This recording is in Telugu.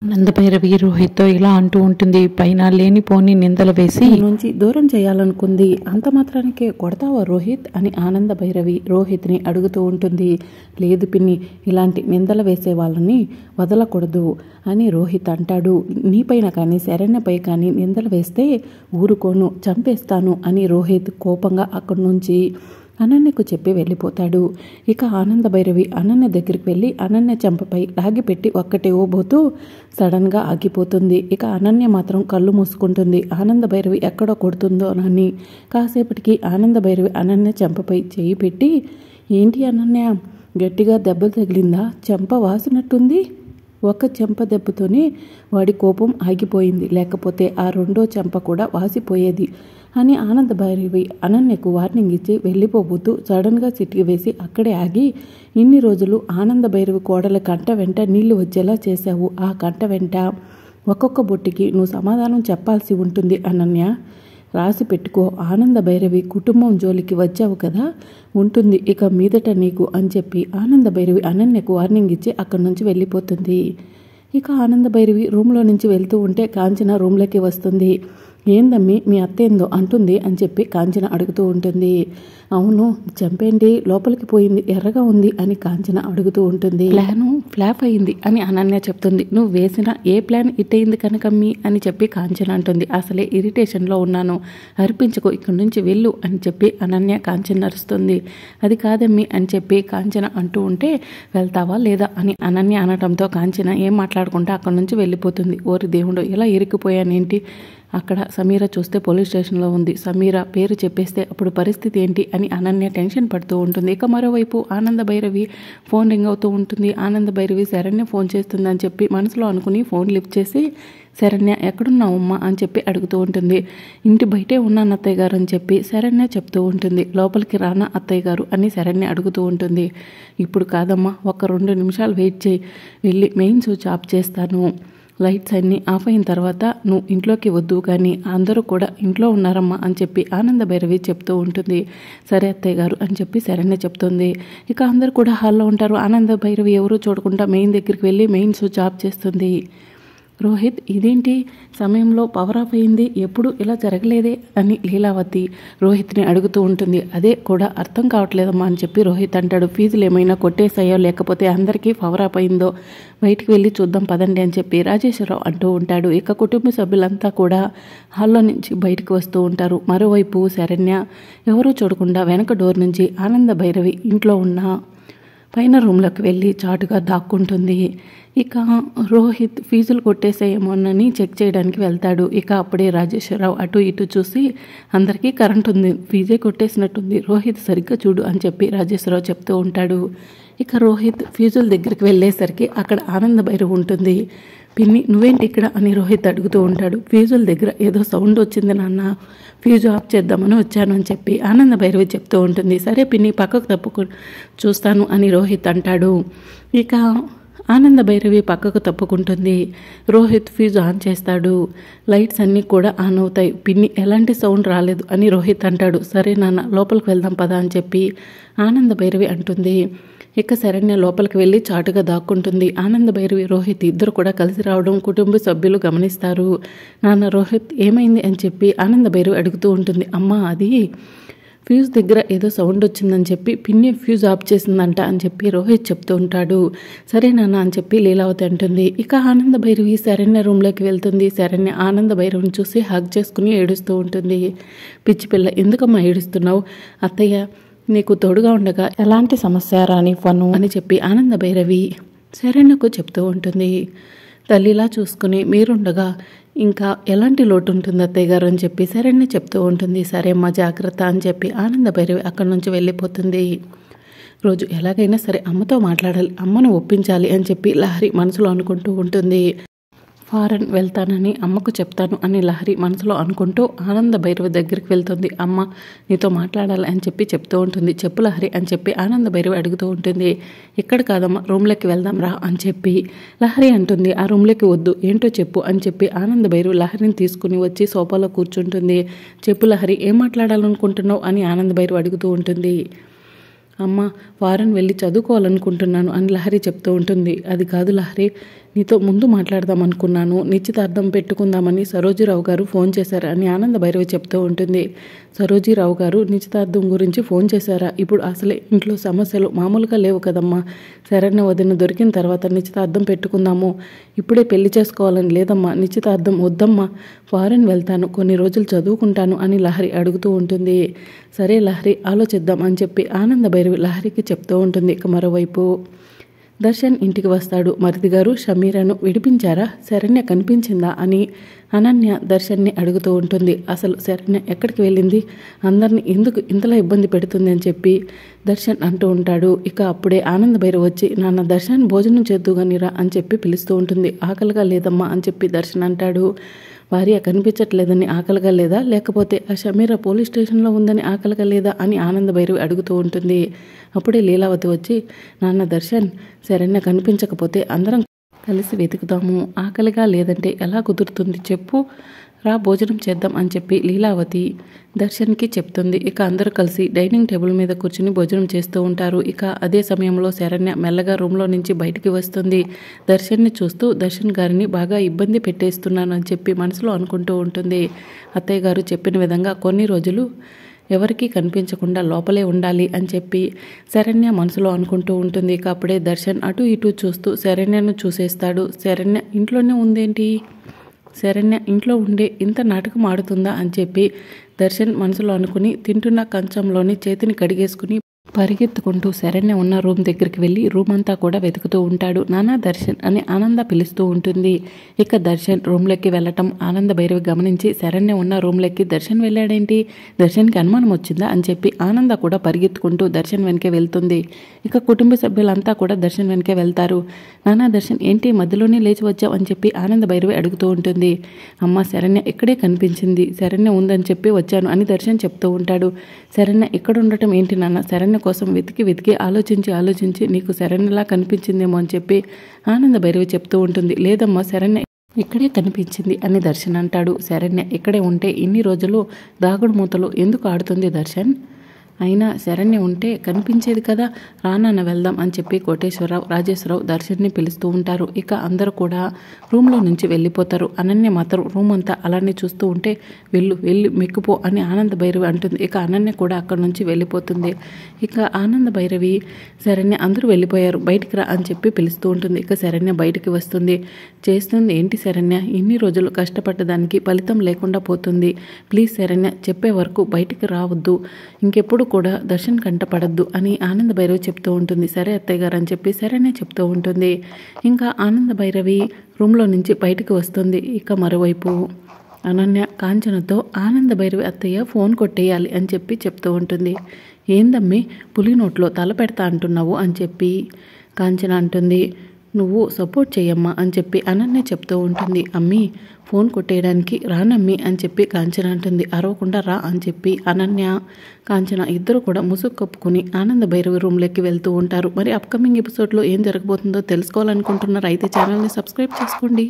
నందభైరవి రోహిత్తో ఇలా అంటూ ఉంటుంది. పైన లేనిపోని నిందలు వేసి నుంచి దూరం చేయాలనుకుంది. అంత మాత్రానికే కొడతావా రోహిత్ అని ఆనందభైరవి రోహిత్ని అడుగుతూ ఉంటుంది. లేదు పిన్ని, ఇలాంటి నిందలు వేసే వాళ్ళని వదలకూడదు అని రోహిత్ అంటాడు. నీపైన కానీ శరణ్యపై కానీ నిందలు వేస్తే ఊరుకోను, చంపేస్తాను అని రోహిత్ కోపంగా అక్కడి నుంచి అనన్యకు చెప్పి వెళ్ళిపోతాడు. ఇక ఆనందభైరవి అనన్య దగ్గరికి వెళ్ళి అనన్య చెంపపై లాగిపెట్టి ఒక్కటే ఓబోతూ సడన్గా ఆగిపోతుంది. ఇక అనన్య మాత్రం కళ్ళు మూసుకుంటుంది. ఆనందభైరవి ఎక్కడ కొడుతుందో అని. కాసేపటికి ఆనందభైరవి అనన్య చెంపపై చేయి పెట్టి, ఏంటి అనన్య, గట్టిగా దెబ్బ తగిలిందా? చెంప వాసినట్టుంది. ఒక చెంప దెబ్బతోనే వాడి కోపం ఆగిపోయింది, లేకపోతే ఆ రెండో చెంప కూడా వాసిపోయేది అని ఆనందభైరవి అనన్యకు వార్నింగ్ ఇచ్చి వెళ్ళిపోబోతూ సడన్గా చిటికి వేసి అక్కడే ఆగి, ఇన్ని రోజులు ఆనందభైరవి కోడల కంట వెంట నీళ్లు వచ్చేలా చేశావు. ఆ కంట వెంట ఒక్కొక్క బొట్టికి నువ్వు సమాధానం చెప్పాల్సి ఉంటుంది అనన్య. రాసి పెట్టుకో, ఆనందభైరవి కుటుంబం జోలికి వచ్చావు కదా, ఉంటుంది ఇక మీదట నీకు అని చెప్పి ఆనందభైరవి అనన్యకు వార్నింగ్ ఇచ్చి అక్కడి నుంచి వెళ్ళిపోతుంది. ఇక ఆనందభైరవి రూమ్లో నుంచి వెళ్తూ ఉంటే కాంచన రూమ్లోకి వస్తుంది. ఏందమ్మి మీ అత్తేందో అంటుంది అని చెప్పి కాంచన అడుగుతూ ఉంటుంది. అవును, చంపేంటి, లోపలికి పోయింది, ఎర్రగా ఉంది అని కాంచన అడుగుతూ ఉంటుంది. ప్లాను ఫ్లాప్ అయింది అని అనన్య చెప్తుంది. నువ్వు వేసిన ఏ ప్లాన్ హిట్ అయింది కనకమ్మి అని చెప్పి కాంచన అంటుంది. అసలే ఇరిటేషన్లో ఉన్నాను, అర్పించుకో, ఇక్కడి నుంచి వెళ్ళు అని చెప్పి అనన్య కాంచన అరుస్తుంది. అది కాదమ్మి అని చెప్పి కాంచన అంటూ ఉంటే, వెళ్తావా లేదా అని అనన్య అనటంతో కాంచన ఏం మాట్లాడుకుంటా అక్కడి నుంచి వెళ్ళిపోతుంది. ఓరి దేవుడు, ఇలా ఇరుక్కుపోయానేంటి, అక్కడ సమీర చూస్తే పోలీస్ స్టేషన్లో ఉంది, సమీర పేరు చెప్పేస్తే అప్పుడు పరిస్థితి ఏంటి అని అనన్య టెన్షన్ పడుతూ ఉంటుంది. ఇక మరోవైపు ఆనందభైరవి ఫోన్ రింగ్ అవుతూ ఉంటుంది. ఆనందభైరవి శరణ్య ఫోన్ చేస్తుందని చెప్పి మనసులో అనుకుని ఫోన్ లిఫ్ట్ చేసి, శరణ్య ఎక్కడున్నావమ్మా అని చెప్పి అడుగుతూ ఉంటుంది. ఇంటి బయటే ఉన్నాను అత్తయ్య గారు అని చెప్పి శరణ్య చెప్తూ ఉంటుంది. లోపలికి రానా అత్తయ్య గారు అని శరణ్య అడుగుతూ ఉంటుంది. ఇప్పుడు కాదమ్మా, ఒక 2 నిమిషాలు వెయిట్ చేయి, వెళ్ళి మెయిన్ స్విచ్ ఆఫ్ చేస్తాను, లైట్స్ అన్నీ ఆఫ్ అయిన తర్వాత నువ్వు ఇంట్లోకి వద్దు కానీ అందరూ కూడా ఇంట్లో ఉన్నారమ్మా అని చెప్పి ఆనందభైరవి చెప్తూ ఉంటుంది. సరే అత్తయ్య గారు అని చెప్పి శరణ్య చెప్తుంది. ఇక అందరూ కూడా హాల్లో ఉంటారు. ఆనందభైరవి ఎవరూ చూడకుండా మెయిన్ దగ్గరికి వెళ్ళి మెయిన్ స్విచ్ ఆఫ్ చేస్తుంది. రోహిత్, ఇదేంటి సమయంలో పవర్ ఆఫ్ అయింది, ఎప్పుడు ఇలా జరగలేదే అని లీలావతి రోహిత్ని అడుగుతూ ఉంటుంది. అదే కూడా అర్థం కావట్లేదమ్మా అని చెప్పి రోహిత్ అంటాడు. ఫీజులు ఏమైనా కొట్టేసాయో లేకపోతే అందరికీ పవర్ ఆఫ్ అయిందో బయటికి వెళ్ళి చూద్దాం పదండి అని చెప్పి రాజేశ్వరరావు అంటూ ఉంటాడు. ఇక కుటుంబ సభ్యులంతా కూడా హాల్లో నుంచి బయటకు వస్తూ ఉంటారు. మరోవైపు శరణ్య ఎవరూ చూడకుండా వెనక డోర్ నుంచి ఆనందభైరవి ఇంట్లో ఉన్న పైన రూమ్లోకి వెళ్ళి చాటుగా దాక్కుంటుంది. ఇక రోహిత్ ఫీజులు కొట్టేసేయేమోనని చెక్ చేయడానికి వెళ్తాడు. ఇక అప్పుడే రాజేశ్వరరావు అటు ఇటు చూసి, అందరికీ కరెంట్ ఉంది, ఫీజే కొట్టేసినట్టుంది, రోహిత్ సరిగ్గా చూడు అని చెప్పి రాజేశ్వరరావు చెప్తూ ఉంటాడు. ఇక రోహిత్ ఫీజుల దగ్గరికి వెళ్ళేసరికి అక్కడ ఆనందభైరవి ఉంటుంది. పిన్ని, నువ్వేంటి ఇక్కడ అని రోహిత్ అడుగుతూ ఉంటాడు. ఫీజుల దగ్గర ఏదో సౌండ్ వచ్చింది నాన్న, ఫీజు ఆఫ్ చేద్దామని వచ్చాను అని చెప్పి ఆనందభైరవి చెప్తూ ఉంటుంది. సరే పిన్ని, పక్కకు తప్పుకు చూస్తాను అని రోహిత్ అంటాడు. ఇక ఆనందభైరవి పక్కకు తప్పుకుంటుంది. రోహిత్ ఫీజు ఆన్ చేస్తాడు. లైట్స్ అన్నీ కూడా ఆన్ అవుతాయి. పిన్ని, ఎలాంటి సౌండ్ రాలేదు అని రోహిత్ అంటాడు. సరే నాన్న, లోపలికి వెళ్దాం పదా అని చెప్పి ఆనందభైరవి అంటుంది. ఇక శరణ్య లోపలికి వెళ్ళి చాటుగా దాక్కుంటుంది. ఆనందభైరవి రోహిత్ ఇద్దరు కూడా కలిసి రావడం కుటుంబ సభ్యులు గమనిస్తారు. నాన్న, రోహిత్ ఏమైంది అని చెప్పి ఆనందభైరవి అడుగుతూ ఉంటుంది. అమ్మ, అది ఫ్యూజ్ దగ్గర ఏదో సౌండ్ వచ్చిందని చెప్పి పిన్ని ఫ్యూజ్ ఆఫ్ చేసిందంట అని చెప్పి రోహిత్ చెప్తూ ఉంటాడు. సరే నాన్న అని చెప్పి లీలావతి అంటుంది. ఇక ఆనందభైరవి శరణ్య రూమ్లోకి వెళ్తుంది. శరణ్య ఆనందభైరవిని చూసి హగ్ చేసుకుని ఏడుస్తూ ఉంటుంది. పిచ్చి పిల్ల, ఎందుకమ్మా ఏడుస్తున్నావు? అత్తయ్య నీకు తోడుగా ఉండగా ఎలాంటి సమస్య రానివ్వను అని చెప్పి ఆనందభైరవి శరణ్యకు చెప్తూ ఉంటుంది. తల్లిలా చూసుకుని మీరుండగా ఇంకా ఎలాంటి లోటు ఉంటుంది అత్తయ్య గారు అని చెప్పి శరణ్య చెప్తూ ఉంటుంది. సరే అమ్మ, జాగ్రత్త అని చెప్పి ఆనందభైరవి అక్కడి నుంచి వెళ్ళిపోతుంది. రోజు ఎలాగైనా సరే అమ్మతో మాట్లాడాలి, అమ్మను ఒప్పించాలి అని చెప్పి లహరి మనసులో అనుకుంటూ ఉంటుంది. ఫారెన్ వెళ్తానని అమ్మకు చెప్తాను అని లహరి మనసులో అనుకుంటూ ఆనందభైరవి దగ్గరికి వెళ్తుంది. అమ్మ, నీతో మాట్లాడాలి అని చెప్పి చెప్తూ ఉంటుంది. చెప్పు లహరి అని చెప్పి ఆనందభైరవి అడుగుతూ ఉంటుంది. ఇక్కడ కాదమ్మా, రూమ్లోకి వెళ్దాం రా అని చెప్పి లహరి అంటుంది. ఆ రూమ్లోకి వద్దు, ఏంటో చెప్పు అని చెప్పి ఆనందభైరవి లహరిని తీసుకుని వచ్చి సోఫాలో కూర్చుంటుంది. చెప్పు లహరి, ఏం మాట్లాడాలనుకుంటున్నావు అని ఆనందభైరవి అడుగుతూ ఉంటుంది. అమ్మ, ఫారెన్ వెళ్ళి చదువుకోవాలనుకుంటున్నాను అని లహరి చెప్తూ ఉంటుంది. అది కాదు లహరి, నీతో ముందు మాట్లాడదాం అనుకున్నాను, నిశ్చితార్థం పెట్టుకుందామని సరోజీరావు గారు ఫోన్ చేశారు అని ఆనంద భైరవి చెప్తూ ఉంటుంది. సరోజీరావు గారు నిశ్చితార్థం గురించి ఫోన్ చేశారా? ఇప్పుడు అసలే ఇంట్లో సమస్యలు మామూలుగా లేవు కదమ్మా. శరణ్య వదిన దొరికిన తర్వాత నిశ్చితార్థం పెట్టుకుందాము. ఇప్పుడే పెళ్లి చేసుకోవాలని లేదమ్మా. నిశ్చితార్థం వద్దమ్మా. ఫారెన్ వెళ్తాను, కొన్ని రోజులు చదువుకుంటాను అని లహరి అడుగుతూ ఉంటుంది. సరే లహరి, ఆలోచిద్దాం అని చెప్పి ఆనంద భైరవి లహరికి చెప్తూ ఉంటుంది. ఇక మరోవైపు దర్శన్ ఇంటికి వస్తాడు. మరిది గారు, షమీరాను విడిపించారా? శరణ్య కనిపించిందా అని అనన్య దర్శన్ని అడుగుతూ ఉంటుంది. అసలు శరణ్య ఎక్కడికి వెళ్ళింది, అందరిని ఎందుకు ఇంతలా ఇబ్బంది పెడుతుంది అని చెప్పి దర్శన్ అంటూ ఉంటాడు. ఇక అప్పుడే ఆనంద భైరవ్ వచ్చి, నాన్న దర్శన్ భోజనం చేద్దుగానిరా అని చెప్పి పిలుస్తూ ఉంటుంది. ఆకలిగా లేదమ్మా అని చెప్పి దర్శన్ అంటాడు. భార్య కనిపించట్లేదని ఆకలిగా లేదా, లేకపోతే ఆ షమీరా పోలీస్ స్టేషన్లో ఉందని ఆకలిగా లేదా అని ఆనంద భైరవి అడుగుతూ ఉంటుంది. అప్పుడే లీలావతి వచ్చి, నాన్న దర్శన్, శరణ్య కనిపించకపోతే అందరం కలిసి వెతుకుతాము. ఆకలిగా లేదంటే ఎలా కుదురుతుంది చెప్పు, రా భోజనం చేద్దాం అని చెప్పి లీలావతి దర్శన్కి చెప్తుంది. ఇక అందరూ కలిసి డైనింగ్ టేబుల్ మీద కూర్చుని భోజనం చేస్తూ ఉంటారు. ఇక అదే సమయంలో శరణ్య మెల్లగా రూమ్లో నుంచి బయటికి వస్తుంది. దర్శన్ని చూస్తూ దర్శన్ గారిని బాగా ఇబ్బంది పెట్టేస్తున్నాను అని చెప్పి మనసులో అనుకుంటూ ఉంటుంది. అత్తయ్య గారు చెప్పిన విధంగా కొన్ని రోజులు ఎవరికీ కనిపించకుండా లోపలే ఉండాలి అని చెప్పి శరణ్య మనసులో అనుకుంటూ ఉంటుంది. ఇక అప్పుడే దర్శన్ అటు ఇటు చూస్తూ శరణ్యను చూసేస్తాడు. శరణ్య ఇంట్లోనే ఉందేంటి, శరణ్య ఇంట్లో ఉండే ఇంత నాటకం ఆడుతుందా అని చెప్పి దర్శన్ మనసులో అనుకుని తింటున్న కంచంలోని చేతిని కడిగేసుకుని పరిగెత్తుకుంటూ శరణ్య ఉన్న రూమ్ దగ్గరికి వెళ్ళి రూమ్ అంతా కూడా వెతుకుతూ ఉంటాడు. నానా దర్శన్ అని ఆనంద పిలుస్తూ ఉంటుంది. ఇక దర్శన్ రూమ్లోకి వెళ్ళటం ఆనంద భైరవి గమనించి, శరణ్య ఉన్న రూమ్లోకి దర్శన్ వెళ్ళాడేంటి, దర్శన్కి అనుమానం వచ్చిందా అని చెప్పి ఆనంద కూడా పరిగెత్తుకుంటూ దర్శన్ వెనకే వెళ్తుంది. ఇక కుటుంబ సభ్యులంతా కూడా దర్శన్ వెనకే వెళ్తారు. నానా దర్శన్ ఏంటి మధ్యలోనే లేచి వచ్చావు అని చెప్పి ఆనంద భైరవి అడుగుతూ ఉంటుంది. అమ్మ శరణ్య ఇక్కడే కనిపించింది, శరణ్య ఉందని చెప్పి వచ్చాను అని దర్శన్ చెప్తూ ఉంటాడు. శరణ్య ఇక్కడ ఉండటం ఏంటి నాన్న, శరణ్య కోసం వెతికి ఆలోచించి నీకు శరణ్యలా కనిపించిందేమో అని చెప్పి ఆనంద భైరవి చెప్తూ ఉంటుంది. లేదమ్మా శరణ్య ఇక్కడే కనిపించింది అని దర్శన్ అంటాడు. శరణ్య ఇక్కడే ఉంటే ఇన్ని రోజులు దాగుడు మూతలు ఎందుకు ఆడుతుంది దర్శన్, అయినా శరణ్య ఉంటే కనిపించేది కదా, రానాన్న వెళ్దాం అని చెప్పి కోటేశ్వరరావు, రాజేశ్వరరావు దర్శన్ని పిలుస్తూ ఉంటారు. ఇక అందరూ కూడా రూమ్లో నుంచి వెళ్ళిపోతారు. అనన్య మాత్రం రూమ్ అంతా అలానే చూస్తూ ఉంటే వెళ్ళి మెక్కుపో అని ఆనంద భైరవి అంటుంది. ఇక అనన్య కూడా అక్కడ నుంచి వెళ్ళిపోతుంది. ఇక ఆనంద భైరవి, శరణ్య అందరూ వెళ్ళిపోయారు, బయటికి రా అని చెప్పి పిలుస్తూ ఉంటుంది. ఇక శరణ్య బయటికి వస్తుంది. చేస్తుంది ఏంటి శరణ్య, ఇన్ని రోజులు కష్టపడ్డదానికి ఫలితం లేకుండా పోతుంది. ప్లీజ్ శరణ్య చెప్పే వరకు బయటికి రావద్దు, ఇంకెప్పుడు కూడా దర్శన్ కంట పడద్దు అని ఆనంద భైరవి చెప్తూ ఉంటుంది. సరే అత్తయ్య గారు అని చెప్పి సరేనే చెప్తూ ఉంటుంది. ఇంకా ఆనంద భైరవి రూమ్లో నుంచి బయటకు వస్తుంది. ఇక మరోవైపు అనన్య కాంచనతో, ఆనంద భైరవి అత్తయ్య ఫోన్ కొట్టేయాలి అని చెప్పి చెప్తూ ఉంటుంది. ఏందమ్మి పులి నోట్లో తల పెడతా అంటున్నావు అని చెప్పి కాంచన అంటుంది. నువ్వు సపోర్ట్ చేయమ్మా అని చెప్పి అనన్య చెప్తూ ఉంటుంది. అమ్మి ఫోన్ కొట్టేయడానికి రానమ్మి అని చెప్పి కాంచన అంటుంది. అరవకుండా రా అని చెప్పి అనన్య, కాంచన ఇద్దరు కూడా ముసుగు కప్పుకుని ఆనంద భైరవి రూమ్లోకి వెళ్తూ ఉంటారు. మరి అప్కమింగ్ ఎపిసోడ్లో ఏం జరగబోతుందో తెలుసుకోవాలనుకుంటున్నారు అయితే ఛానల్ని సబ్స్క్రైబ్ చేసుకోండి.